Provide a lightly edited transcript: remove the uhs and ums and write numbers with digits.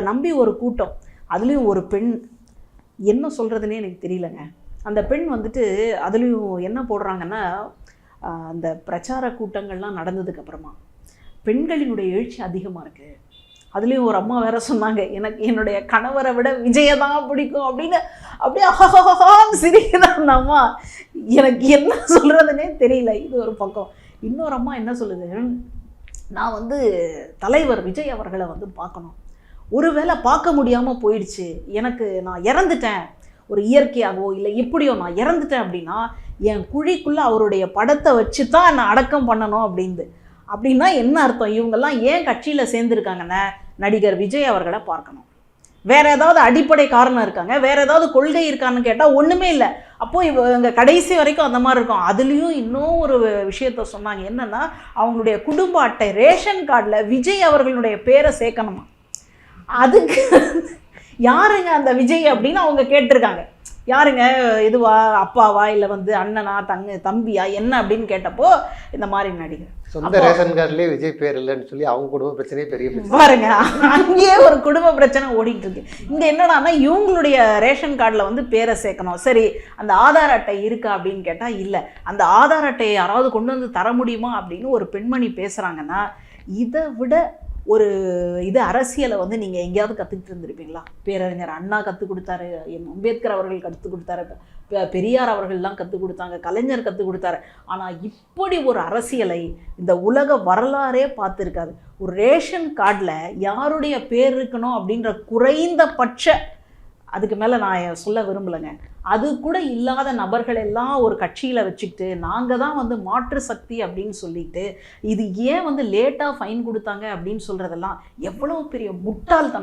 நம்பி ஒரு கூட்டம், அதுலேயும் ஒரு பெண், என்ன சொல்கிறதுனே எனக்கு தெரியலங்க. அந்த பெண் வந்துட்டு அதுலேயும் என்ன போடுறாங்கன்னா, அந்த பிரச்சார கூட்டங்கள்லாம் நடந்ததுக்கப்புறமா பெண்களினுடைய எழுச்சி அதிகமாக இருக்குது. அதுலேயும் ஒரு அம்மா வேற சொன்னாங்க, எனக்கு என்னுடைய கணவரை விட விஜயை தான் பிடிக்கும் அப்படின்னு. அப்படியே சிரிக்கிறான் அந்த அம்மா. எனக்கு என்ன சொல்கிறதுனே தெரியல. இது ஒரு பக்கம். இன்னொரு அம்மா என்ன சொல்லுது, நான் வந்து தலைவர் விஜய் அவர்களை வந்து பார்க்கணும், ஒருவேளை பார்க்க முடியாமல் போயிடுச்சு, எனக்கு நான் இறந்துட்டேன், ஒரு இயற்கையாகவோ இல்லை எப்படியோ நான் இறந்துட்டேன் அப்படின்னா என் குழிக்குள்ளே அவருடைய படத்தை வச்சு தான் நான் அடக்கம் பண்ணணும் அப்படின்னு. அப்படின்னா என்ன அர்த்தம்? இவங்கெல்லாம் ஏன் கட்சியில் சேர்ந்துருக்காங்கன்னா நடிகர் விஜய் அவர்களை பார்க்கணும். வேறு ஏதாவது அடிப்படை காரணம் இருக்காங்க, வேறு ஏதாவது கொள்கை இருக்கான்னு கேட்டால் ஒன்றுமே இல்லை. அப்போது இவங்க கடைசி வரைக்கும் அந்த மாதிரி இருக்கும். அதுலேயும் இன்னும் ஒரு விஷயத்த சொன்னாங்க, என்னென்னா அவங்களுடைய குடும்ப அட்டை ரேஷன் கார்டில் விஜய் அவர்களுடைய பேரை சேர்க்கணுமா. அதுக்கு யாருங்க அந்த விஜய் அப்படின்னு அவங்க கேட்டிருக்காங்க. யாருங்க, இதுவா, அப்பாவா, இல்லை வந்து அண்ணனா, தம்பியா, என்ன அப்படின்னு கேட்டப்போ இந்த மாதிரி நடிகர் சொந்த ரேஷன் கார்டுலேயே விஜய் பேர் இல்லைன்னு சொல்லி அவங்க குடும்ப பிரச்சனையே பெரிய பிரச்சனை பாருங்க. அங்கேயே ஒரு குடும்ப பிரச்சனை ஓடிட்டு இருக்கு. இங்கே என்னடான்னா இவங்களுடைய ரேஷன் கார்டில் வந்து பேரை சேர்க்கணும். சரி, அந்த ஆதார் அட்டை இருக்கா அப்படின்னு கேட்டால் இல்லை. அந்த ஆதார் அட்டையை யாராவது கொண்டு வந்து தர முடியுமா அப்படின்னு ஒரு பெண்மணி பேசுகிறாங்கன்னா, இதை விட ஒரு இது அரசியலை வந்து நீங்கள் எங்கேயாவது கற்றுக்கிட்டு இருந்திருப்பீங்களா? பேரறிஞர் அண்ணா கற்றுக் கொடுத்தாரு, அம்பேத்கர் அவர்கள் கற்றுக் கொடுத்தாரு, பெரியார் அவர்கள்லாம் கற்றுக் கொடுத்தாங்க, கலைஞர் கற்றுக் கொடுத்தாரு. ஆனால் இப்படி ஒரு அரசியலை இந்த உலக வரலாறே பார்த்துருக்காது. ஒரு ரேஷன் கார்டில் யாருடைய பேர் இருக்கணும் அப்படின்ற குறைந்தபட்ச, அதுக்கு மேலே நான் சொல்ல விரும்பலைங்க, அது கூட இல்லாத நபர்கள் எல்லாம் ஒரு கட்சியில் வச்சுக்கிட்டு நாங்கள் தான் வந்து மாற்று சக்தி அப்படின்னு சொல்லிட்டு, இது ஏன் வந்து லேட்டாக ஃபைன் கொடுத்தாங்க அப்படின்னு சொல்கிறதெல்லாம் எவ்வளோ பெரிய முட்டாள்தனம்.